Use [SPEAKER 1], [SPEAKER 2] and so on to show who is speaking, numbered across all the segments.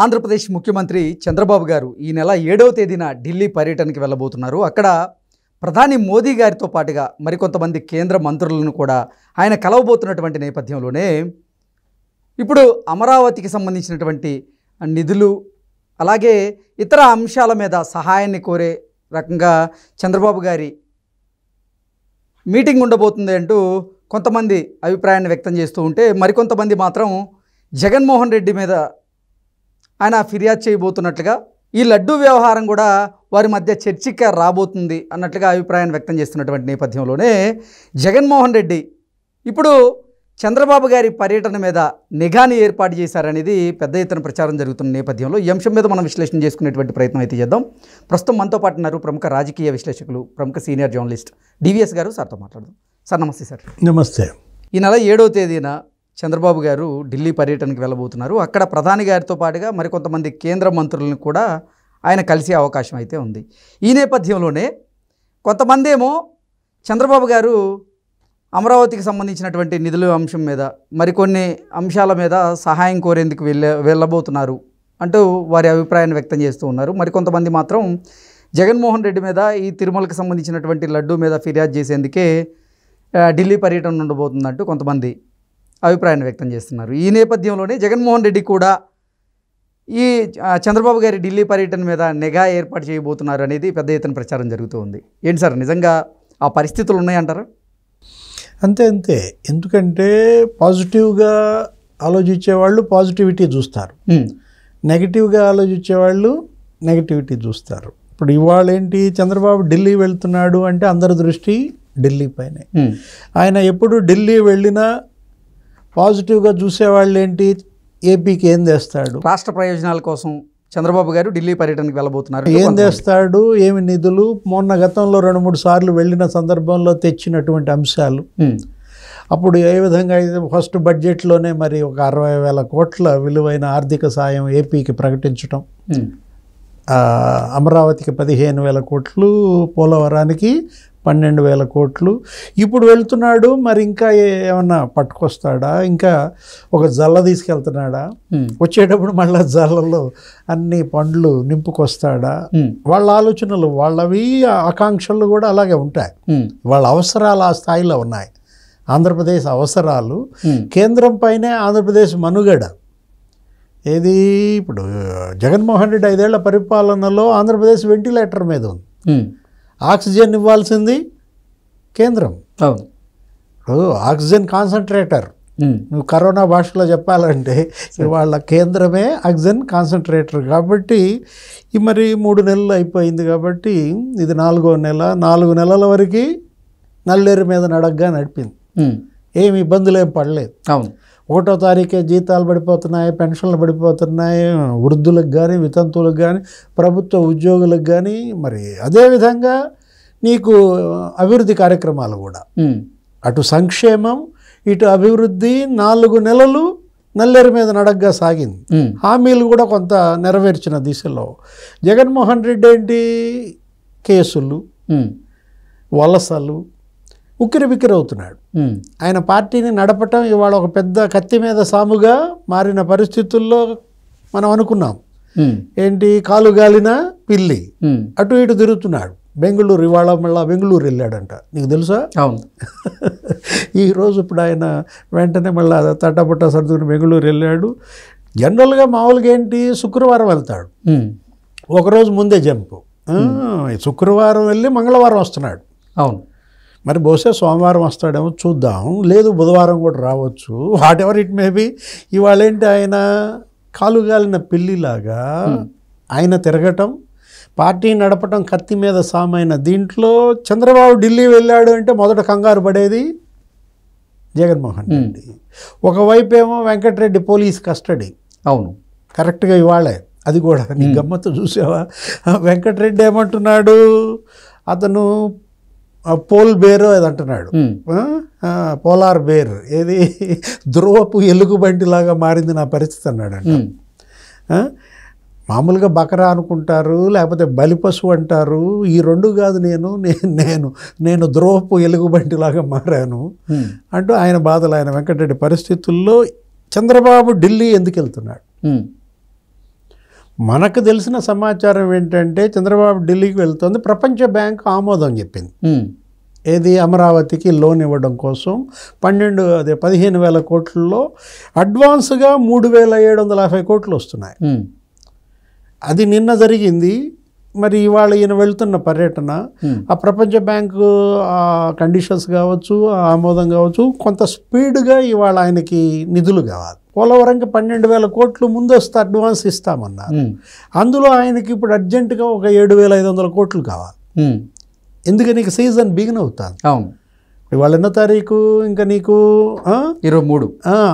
[SPEAKER 1] ఆంధ్రప్రదేశ్ ముఖ్యమంత్రి చంద్రబాబు గారు ఈ నెల 7వ తేదీన ఢిల్లీ పర్యటనకి వెళ్ళబోతున్నారు. అక్కడ ప్రధాని మోదీ గారితో పాటుగా మరికొంతమంది కేంద్ర మంత్రులను కూడా ఆయన కలవబోతున్నటువంటి నేపథ్యంలోనే ఇప్పుడు అమరావతికి సంబంధించినటువంటి నిధులు అలాగే ఇతర అంశాల మీద సహాయాన్ని కోరే రకంగా చంద్రబాబు గారి మీటింగ్ ఉండబోతుంది అంటూ కొంతమంది అభిప్రాయాన్ని వ్యక్తం చేస్తూ ఉంటే మరికొంతమంది మాత్రం జగన్మోహన్ రెడ్డి మీద ఆయన ఫిర్యాదు చేయబోతున్నట్లుగా ఈ లడ్డూ వ్యవహారం కూడా వారి మధ్య చర్చకి రాబోతుంది అన్నట్లుగా అభిప్రాయాన్ని వ్యక్తం చేస్తున్నటువంటి నేపథ్యంలోనే జగన్మోహన్ రెడ్డి ఇప్పుడు చంద్రబాబు గారి పర్యటన మీద నిఘాని ఏర్పాటు చేశారనేది పెద్ద ఎత్తున ప్రచారం జరుగుతున్న నేపథ్యంలో ఈ అంశం మీద మనం విశ్లేషణ చేసుకునేటువంటి ప్రయత్నం అయితే చేద్దాం. ప్రస్తుతం మనతో పాటు ఉన్నారు ప్రముఖ రాజకీయ విశ్లేషకులు, ప్రముఖ సీనియర్ జర్నలిస్ట్ డివిఎస్ గారు. సార్తో మాట్లాడదాం. సార్ నమస్తే. సార్
[SPEAKER 2] నమస్తే.
[SPEAKER 1] ఈ నెల 7వ తేదీన చంద్రబాబు గారు ఢిల్లీ పర్యటనకు వెళ్ళబోతున్నారు. అక్కడ ప్రధాని గారితో పాటుగా మరికొంతమంది కేంద్ర మంత్రులను కూడా ఆయన కలిసే అవకాశం అయితే ఉంది. ఈ నేపథ్యంలోనే కొంతమంది ఏమో చంద్రబాబు గారు అమరావతికి సంబంధించినటువంటి నిధుల అంశం మీద మరికొన్ని అంశాల మీద సహాయం కోరేందుకు వెళ్ళబోతున్నారు అంటూ వారి అభిప్రాయాన్ని వ్యక్తం చేస్తూ ఉన్నారు. మరికొంతమంది మాత్రం జగన్మోహన్ రెడ్డి మీద ఈ తిరుమలకు సంబంధించినటువంటి లడ్డూ మీద ఫిర్యాదు చేసేందుకే ఢిల్లీ పర్యటన ఉండబోతుందంటూ కొంతమంది అభిప్రాయాన్ని వ్యక్తం చేస్తున్నారు. ఈ నేపథ్యంలోనే జగన్మోహన్ రెడ్డి కూడా ఈ చంద్రబాబు గారి ఢిల్లీ పర్యటన మీద నిఘా ఏర్పాటు చేయబోతున్నారు అనేది పెద్ద ఎత్తున ప్రచారం జరుగుతూ ఉంది. ఏంటి సార్, నిజంగా ఆ పరిస్థితులు ఉన్నాయంటారా?
[SPEAKER 2] అంతే. ఎందుకంటే పాజిటివ్గా ఆలోచించేవాళ్ళు పాజిటివిటీ చూస్తారు, నెగిటివ్గా ఆలోచించేవాళ్ళు నెగిటివిటీ చూస్తారు. ఇప్పుడు ఇవాళ ఏంటి, చంద్రబాబు ఢిల్లీ వెళ్తున్నాడు అంటే అందరి దృష్టి ఢిల్లీ పైనే. ఆయన ఎప్పుడు ఢిల్లీ వెళ్ళినా పాజిటివ్గా చూసేవాళ్ళు ఏంటి, ఏపీకి ఏం తెస్తాడు,
[SPEAKER 1] రాష్ట్ర ప్రయోజనాల కోసం చంద్రబాబు గారు ఢిల్లీ పర్యటనకు వెళ్ళబోతున్నారు,
[SPEAKER 2] ఏం తెస్తాడు, ఏమి నిధులు, మొన్న గతంలో 2-3 సార్లు వెళ్ళిన సందర్భంలో తెచ్చినటువంటి అంశాలు. అప్పుడు ఏ విధంగా అయితే ఫస్ట్ బడ్జెట్లోనే మరి ఒక 60,000 కోట్ల విలువైన ఆర్థిక సాయం ఏపీకి ప్రకటించడం, అమరావతికి 15,000 కోట్లు, పోలవరానికి 12,000 కోట్లు. ఇప్పుడు వెళ్తున్నాడు, మరి ఇంకా ఏమన్నా పట్టుకొస్తాడా, ఇంకా ఒక జల్ల తీసుకెళ్తున్నాడా, వచ్చేటప్పుడు మళ్ళీ జల్లలో అన్ని పండ్లు నింపుకొస్తాడా? వాళ్ళ ఆలోచనలు, వాళ్ళవి ఆకాంక్షలు కూడా అలాగే ఉంటాయి. వాళ్ళ అవసరాలు ఆ స్థాయిలో ఉన్నాయి. ఆంధ్రప్రదేశ్ అవసరాలు, కేంద్రం పైనే ఆంధ్రప్రదేశ్ మనుగడ. ఏది ఇప్పుడు జగన్మోహన్ రెడ్డి 5 ఏళ్ల పరిపాలనలో ఆంధ్రప్రదేశ్ వెంటిలేటర్ మీద ఉంది. ఆక్సిజన్ ఇవ్వాల్సింది కేంద్రం. ఇప్పుడు ఆక్సిజన్ కాన్సన్ట్రేటర్, నువ్వు కరోనా భాషలో చెప్పాలంటే వాళ్ళ కేంద్రమే ఆక్సిజన్ కాన్సన్ట్రేటర్. కాబట్టి మరి 3 నెలలు అయిపోయింది కాబట్టి ఇది 4వ నెల. 4 నెలల వరకు నల్లేరు మీద నడగ్గా నడిపింది. ఏమి ఇబ్బందులు ఏం పడలేదు. 1వ తారీఖే జీతాలు పడిపోతున్నాయి, పెన్షన్లు పడిపోతున్నాయి, వృద్ధులకు కానీ వితంతువులకు కానీ ప్రభుత్వ ఉద్యోగులకు కానీ. మరి అదేవిధంగా నీకు అభివృద్ధి కార్యక్రమాలు కూడా, అటు సంక్షేమం ఇటు అభివృద్ధి 4 నెలలు నల్లేరు మీద నడగ్గా సాగింది. హామీలు కూడా కొంత నెరవేర్చిన దిశలో. జగన్మోహన్ రెడ్డి ఏంటి, కేసులు, వలసలు, ఉక్కిరి బిక్కిరి అవుతున్నాడు. ఆయన పార్టీని నడపటం ఇవాళ ఒక పెద్ద కత్తి మీద సాముగా మారిన పరిస్థితుల్లో మనం అనుకున్నాం. ఏంటి, కాలు గాలిన పిల్లి అటు ఇటు తిరుగుతున్నాడు. బెంగళూరు, ఇవాళ మళ్ళీ బెంగళూరు వెళ్ళాడంట, నీకు తెలుసా? అవును. ఈరోజు ఇప్పుడు ఆయన వెంటనే మళ్ళీ తట్టపుట్ట సర్దుకుని బెంగళూరు వెళ్ళాడు. జనరల్గా మామూలుగా ఏంటి, శుక్రవారం వెళ్తాడు, ఒకరోజు ముందే జంపు. శుక్రవారం వెళ్ళి మంగళవారం వస్తున్నాడు. అవును. మరి బహుశా సోమవారం వస్తాడేమో చూద్దాం, లేదు బుధవారం కూడా రావచ్చు, వాట్ ఎవర్ ఇట్ మేబీ. ఇవాళ ఏంటి, ఆయన కాలుగాలిన పిల్లిలాగా ఆయన తిరగటం, పార్టీ నడపటం కత్తి మీద సామైన దీంట్లో చంద్రబాబు ఢిల్లీ వెళ్ళాడు అంటే మొదట కంగారు పడేది జగన్మోహన్ రెడ్డి. ఒకవైపు ఏమో వెంకటరెడ్డి పోలీస్ కస్టడీ. అవును, కరెక్ట్గా ఇవాళే అది కూడా నీ గమ్మత్తు చూసావా? వెంకటరెడ్డి ఏమంటున్నాడు, అతను పోల్ బేర్ అది అంటున్నాడు, పోలార్ బేర్, ఏది ధ్రువపు ఎలుగుబంటి లాగా మారింది నా పరిస్థితి అన్నాడంట. మామూలుగా బకరా అనుకుంటారు, లేకపోతే బలిపశువు అంటారు, ఈ 2 కాదు, నేను ధ్రువపు ఎలుగుబంటి లాగా మారాను అంటూ ఆయన బాధలు, ఆయన వెంకటరెడ్డి పరిస్థితుల్లో చంద్రబాబు ఢిల్లీ ఎందుకు వెళ్తున్నాడు? మనకు తెలిసిన సమాచారం ఏంటంటే చంద్రబాబు ఢిల్లీకి వెళ్తుంది, ప్రపంచ బ్యాంకు ఆమోదం చెప్పింది. ఏది అమరావతికి లోన్ ఇవ్వడం కోసం 15,000 కోట్లలో అడ్వాన్స్గా 3,750 కోట్లు వస్తున్నాయి. అది నిన్న జరిగింది. మరి ఇవాళ ఈయన వెళ్తున్న పర్యటన ఆ ప్రపంచ బ్యాంకు కండిషన్స్ కావచ్చు, ఆమోదం కావచ్చు, కొంత స్పీడ్గా ఇవాళ ఆయనకి నిధులు కావాలి. పోలవరంకి 12,000 కోట్లు ముందస్తు అడ్వాన్స్ ఇస్తామన్నారు. అందులో ఆయనకి ఇప్పుడు అర్జెంటుగా ఒక 7,500 కోట్లు కావాలి. ఎందుకని నీకు సీజన్ బిగిన్ అవుతాను. ఇవాళ ఎన్నో తారీఖు, ఇంకా నీకు
[SPEAKER 1] 23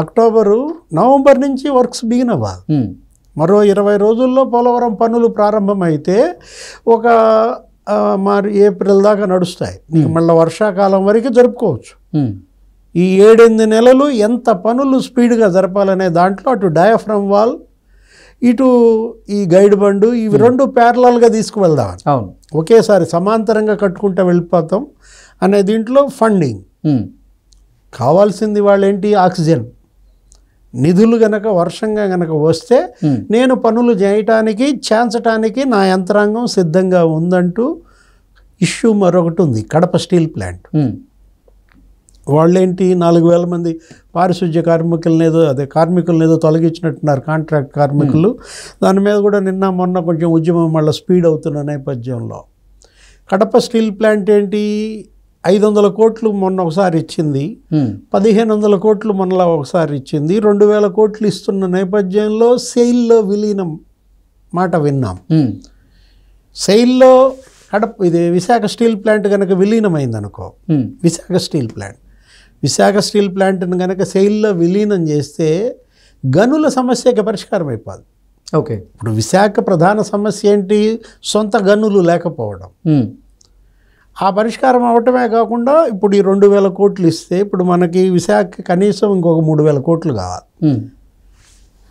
[SPEAKER 2] అక్టోబరు, నవంబర్ నుంచి వర్క్స్ బిగిన్ అవ్వాలి. మరో 20 రోజుల్లో పోలవరం పనులు ప్రారంభమైతే ఒక మరి ఏప్రిల్ దాకా నడుస్తాయి. నీకు మళ్ళీ వర్షాకాలం వరకు జరుపుకోవచ్చు. ఈ 7-8 నెలలు ఎంత పనులు స్పీడ్గా జరపాలనే దాంట్లో అటు డయాఫ్రమ్ వాల్, ఇటు ఈ గైడ్ బండు, ఇవి రెండు ప్యారలల్గా తీసుకువెళ్దాం. ఒకేసారి సమాంతరంగా కట్టుకుంటూ వెళ్ళిపోతాం అనే దీంట్లో ఫండింగ్ కావాల్సింది. వాళ్ళు ఏంటి, ఆక్సిజన్ నిధులు గనక వర్షంగా గనక వస్తే నేను పనులు చేయటానికి చేంచటానికి నా యంత్రాంగం సిద్ధంగా ఉందంటూ ఇష్యూ మరొకటి ఉంది. కడప స్టీల్ ప్లాంట్ వాళ్ళేంటి 4,000 మంది పారిశుధ్య కార్మికులనేదో తొలగించినట్టున్నారు, కాంట్రాక్ట్ కార్మికులు. దాని మీద కూడా నిన్న మొన్న కొంచెం ఉద్యమం మళ్ళీ స్పీడ్ అవుతున్న నేపథ్యంలో కడప స్టీల్ ప్లాంట్ ఏంటి 500 కోట్లు మొన్న ఒకసారి ఇచ్చింది, 1,500 కోట్లు మొన్నలా ఒకసారి ఇచ్చింది, 2,000 కోట్లు ఇస్తున్న నేపథ్యంలో సెయిల్లో విలీనం మాట విన్నాం. సెయిల్లో ఇది విశాఖ స్టీల్ ప్లాంట్ కనుక విలీనమైంది అనుకో, విశాఖ స్టీల్ ప్లాంట్ని కనుక సెయిల్లో విలీనం చేస్తే గనుల సమస్యకి పరిష్కారం అయిపోదు.
[SPEAKER 1] ఓకే,
[SPEAKER 2] ఇప్పుడు విశాఖ ప్రధాన సమస్య ఏంటి, సొంత గనులు లేకపోవడం. ఆ పరిష్కారం అవటమే కాకుండా ఇప్పుడు ఈ 2,000 కోట్లు ఇస్తే ఇప్పుడు మనకి విశాఖ కనీసం ఇంకొక 3,000 కోట్లు కావాలి.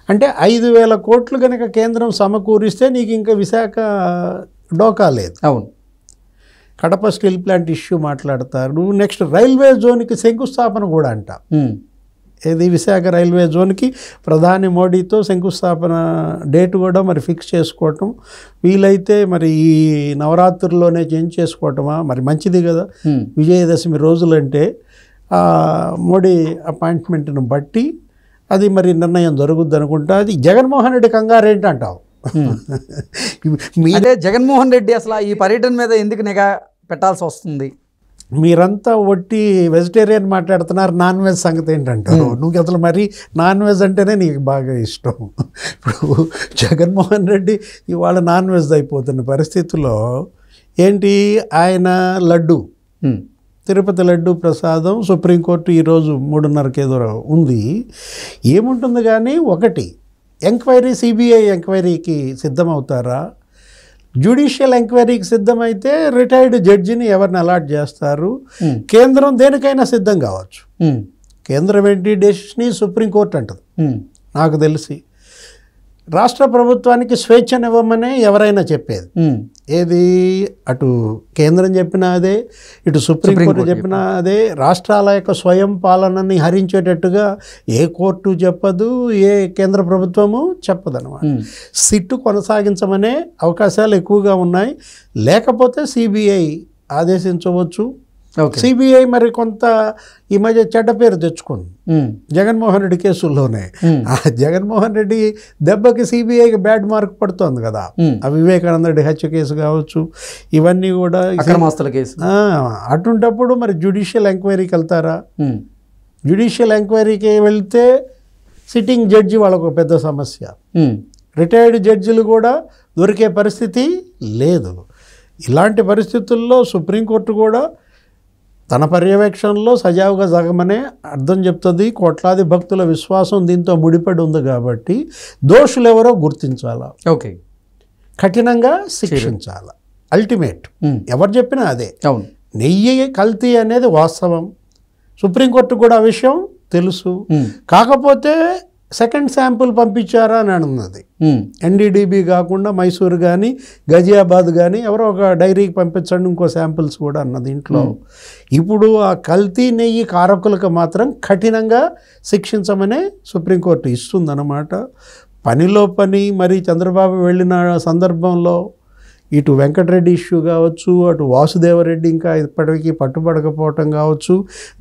[SPEAKER 2] అంటే 5,000 కోట్లు కనుక కేంద్రం సమకూరిస్తే నీకు ఇంకా విశాఖ డోకా లేదు.
[SPEAKER 1] అవును,
[SPEAKER 2] కడప స్టీల్ ప్లాంట్ ఇష్యూ మాట్లాడతారు. నెక్స్ట్ రైల్వే జోన్కి శంకుస్థాపన కూడా అంట. ఏది విశాఖ రైల్వే జోన్కి ప్రధాని మోడీతో శంకుస్థాపన డేట్ కూడా మరి ఫిక్స్ చేసుకోవటం, వీలైతే మరి ఈ నవరాత్రుల్లోనే చేంజ్ చేసుకోవటమా మరి మంచిది కదా. విజయదశమి రోజులంటే మోడీ అపాయింట్మెంట్ను బట్టి అది మరి నిర్ణయం జరుగుద్ది అనుకుంటా. అది జగన్మోహన్ రెడ్డి కంగారేంటి అంటావు.
[SPEAKER 1] అదే జగన్మోహన్ రెడ్డి అసలు ఈ పర్యటన మీద ఎందుకు నిఘా పెట్టాల్సి వస్తుంది?
[SPEAKER 2] మీరంతా ఒట్టి వెజిటేరియన్ మాట్లాడుతున్నారు, నాన్ వెజ్ సంగతి ఏంటంటారు నువ్వు. అసలు మరి నాన్ వెజ్ అంటేనే నీకు బాగా ఇష్టం. ఇప్పుడు జగన్మోహన్ రెడ్డి ఇవాళ నాన్ వెజ్ అయిపోతున్న పరిస్థితుల్లో ఏంటి, ఆయన లడ్డు, తిరుపతి లడ్డు ప్రసాదం సుప్రీంకోర్టు ఈరోజు 3:30కి ఏదో ఉంది. ఏముంటుంది కానీ ఒకటి ఎంక్వైరీ, సిబిఐ ఎంక్వైరీకి సిద్ధమవుతారా? జ్యుడిషియల్ ఎంక్వైరీకి సిద్ధమైతే రిటైర్డ్ జడ్జిని ఎవరిని అలాట్ చేస్తారు? కేంద్రం దేనికైనా సిద్ధం కావచ్చు. కేంద్రం ఏంటి, డెసిషన్ సుప్రీంకోర్టు అంటది. నాకు తెలిసి రాష్ట్ర ప్రభుత్వానికి స్వేచ్ఛనివ్వమనే ఎవరైనా చెప్పేది. ఏది అటు కేంద్రం చెప్పినా అదే, ఇటు సుప్రీంకోర్టు చెప్పినా అదే. రాష్ట్రాల యొక్క స్వయం పాలనని హరించేటట్టుగా ఏ కోర్టు చెప్పదు, ఏ కేంద్ర ప్రభుత్వము చెప్పదన్నమాట. సిట్టు కొనసాగించమనే అవకాశాలు ఎక్కువగా ఉన్నాయి. లేకపోతే సిబిఐ ఆదేశించవచ్చు. సిబిఐ మరి కొంత ఈ మధ్య చెడ్డ పేరు తెచ్చుకుంది జగన్మోహన్ రెడ్డి కేసుల్లోనే. ఆ జగన్మోహన్ రెడ్డి దెబ్బకి సిబిఐకి బ్యాడ్ మార్క్ పడుతోంది కదా. ఆ వివేకానంద రెడ్డి హత్య కేసు కావచ్చు, ఇవన్నీ కూడా
[SPEAKER 1] అక్రమాస్తుల కేసు.
[SPEAKER 2] అటుంటప్పుడు మరి జ్యుడిషియల్ ఎంక్వైరీకి వెళ్తారా? జ్యుడిషియల్ ఎంక్వైరీకి వెళ్తే సిట్టింగ్ జడ్జి వాళ్ళకు పెద్ద సమస్య. రిటైర్డ్ జడ్జిలు కూడా దొరికే పరిస్థితి లేదు. ఇలాంటి పరిస్థితుల్లో సుప్రీంకోర్టు కూడా తన పర్యవేక్షణలో సజావుగా జరగమనే అర్థం చెప్తుంది. కోట్లాది భక్తుల విశ్వాసం దీంతో ముడిపడి ఉంది కాబట్టి దోషులు ఎవరో గుర్తించాలా,
[SPEAKER 1] ఓకే,
[SPEAKER 2] కఠినంగా శిక్షించాలా. అల్టిమేట్ ఎవరు చెప్పినా అదే. నెయ్యి కల్తీ అనేది వాస్తవం, సుప్రీంకోర్టు కూడా ఆ విషయం తెలుసు. కాకపోతే సెకండ్ శాంపుల్ పంపించారా అని అన్నది. ఎన్డీడీబీ కాకుండా మైసూరు కానీ గజియాబాద్ కానీ ఎవరో ఒక డైరీకి పంపించండి ఇంకో శాంపిల్స్ కూడా అన్నది ఇంట్లో. ఇప్పుడు ఆ కల్తీ నెయ్యి కారకులకు మాత్రం కఠినంగా శిక్షించమనే సుప్రీంకోర్టు ఇస్తుందన్నమాట. పనిలో పని మరి చంద్రబాబు వెళ్ళిన సందర్భంలో ఇటు వెంకటరెడ్డి ఇష్యూ కావచ్చు, అటు వాసుదేవరెడ్డి ఇంకా ఇప్పటికీ పట్టుబడకపోవటం కావచ్చు,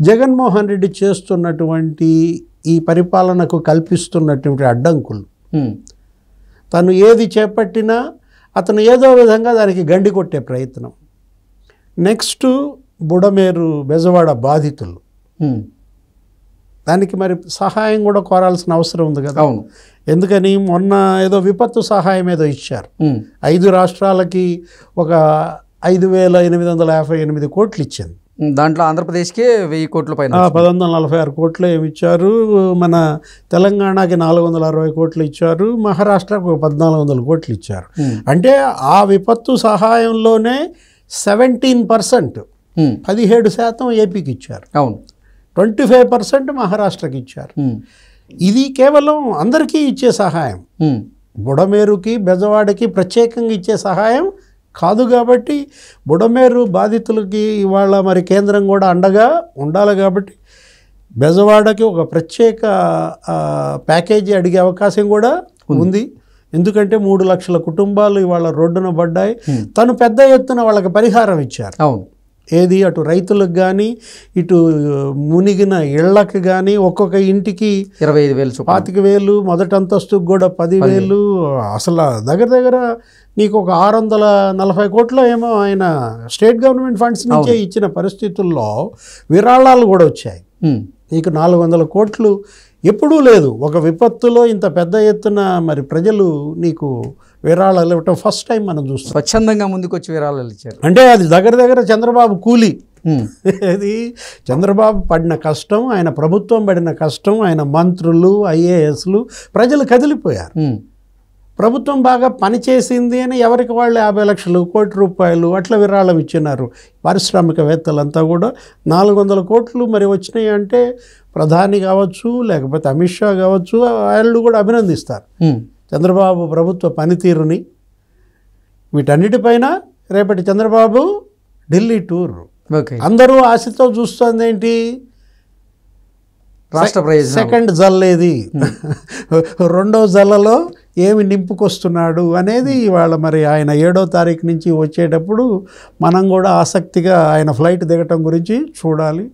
[SPEAKER 2] జగన్మోహన్ రెడ్డి చేస్తున్నటువంటి ఈ పరిపాలనకు కల్పిస్తున్నటువంటి అడ్డంకులు, తను ఏది చేపట్టినా అతను ఏదో విధంగా దానికి గండి కొట్టే ప్రయత్నం. నెక్స్ట్ బుడమేరు బెజవాడ బాధితులు, దానికి మరి సహాయం కూడా కోరాల్సిన అవసరం ఉంది కదా.
[SPEAKER 1] అవును.
[SPEAKER 2] ఎందుకని మొన్న ఏదో విపత్తు సహాయం ఏదో ఇచ్చారు 5 రాష్ట్రాలకి, ఒక 5,858 కోట్లు ఇచ్చింది.
[SPEAKER 1] దాంట్లో ఆంధ్రప్రదేశ్కే 1000 కోట్ల పైన,
[SPEAKER 2] 1146 కోట్లు ఏమి ఇచ్చారు, మన తెలంగాణకి 460 కోట్లు ఇచ్చారు, మహారాష్ట్రకు 1400 కోట్లు ఇచ్చారు. అంటే ఆ విపత్తు సహాయంలోనే 17%, 17% ఏపీకి ఇచ్చారు.
[SPEAKER 1] అవును.
[SPEAKER 2] 25% మహారాష్ట్రకి ఇచ్చారు. ఇది కేవలం అందరికీ ఇచ్చే సహాయం, బుడమేరుకి బెజవాడకి ప్రత్యేకంగా ఇచ్చే సహాయం కాదు. కాబట్టి బుడమేరు బాధితులకి ఇవాళ మరి కేంద్రం కూడా అండగా ఉండాలి. కాబట్టి బెజవాడకి ఒక ప్రత్యేక ప్యాకేజీ అడిగే అవకాశం కూడా ఉంది. ఎందుకంటే 3 లక్షల కుటుంబాలు ఇవాళ రోడ్డున పడ్డాయి. తను పెద్ద ఎత్తున వాళ్ళకి పరిహారం ఇచ్చారు.
[SPEAKER 1] అవును.
[SPEAKER 2] ఏది అటు రైతులకు కానీ, ఇటు మునిగిన ఇళ్లకు కానీ ఒక్కొక్క ఇంటికి
[SPEAKER 1] 25,000,
[SPEAKER 2] 25,000, మొదటి అంతస్తుకు కూడా 10,000. అసలు దగ్గర నీకు ఒక 640 కోట్లు ఏమో ఆయన స్టేట్ గవర్నమెంట్ ఫండ్స్ నుంచే ఇచ్చిన పరిస్థితుల్లో విరాళాలు కూడా వచ్చాయి. నీకు 400 కోట్లు ఎప్పుడూ లేదు. ఒక విపత్తులో ఇంత పెద్ద ఎత్తున మరి ప్రజలు నీకు విరాళాలు ఇవ్వటం ఫస్ట్ టైం మనం చూస్తాం.
[SPEAKER 1] స్వచ్ఛందంగా ముందుకు వచ్చి విరాళాలు ఇచ్చారు.
[SPEAKER 2] అంటే అది దగ్గర చంద్రబాబు కూలీ. అది చంద్రబాబు పడిన కష్టం, ఆయన ప్రభుత్వం పడిన కష్టం, ఆయన మంత్రులు, ఐఏఎస్లు, ప్రజలు కదిలిపోయారు. ప్రభుత్వం బాగా పనిచేసింది అని ఎవరికి వాళ్ళు 50 లక్షలు, కోటి రూపాయలు అట్లా విరాళం ఇచ్చినారు. పారిశ్రామికవేత్తలంతా కూడా 400 కోట్లు మరి వచ్చినాయి అంటే ప్రధాని కావచ్చు, లేకపోతే అమిత్ షా కావచ్చు, వాళ్ళు కూడా అభినందిస్తారు చంద్రబాబు ప్రభుత్వ పనితీరుని. వీటన్నిటిపైన రేపటి చంద్రబాబు ఢిల్లీ టూర్ అందరూ ఆశతో చూస్తుంది ఏంటి,
[SPEAKER 1] రాష్ట్ర ప్రయోజనం,
[SPEAKER 2] సెకండ్ జల్లేది, రెండో జల్లలో ఏమి నింపుకొస్తున్నాడు అనేది ఇవాళ మరి ఆయన 7వ తారీఖు నుంచి వచ్చేటప్పుడు మనం కూడా ఆసక్తిగా ఆయన ఫ్లైట్ దిగటం గురించి చూడాలి.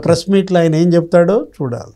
[SPEAKER 2] ప్రెస్ మీట్లో ఆయన ఏం చెప్తాడో చూడాలి.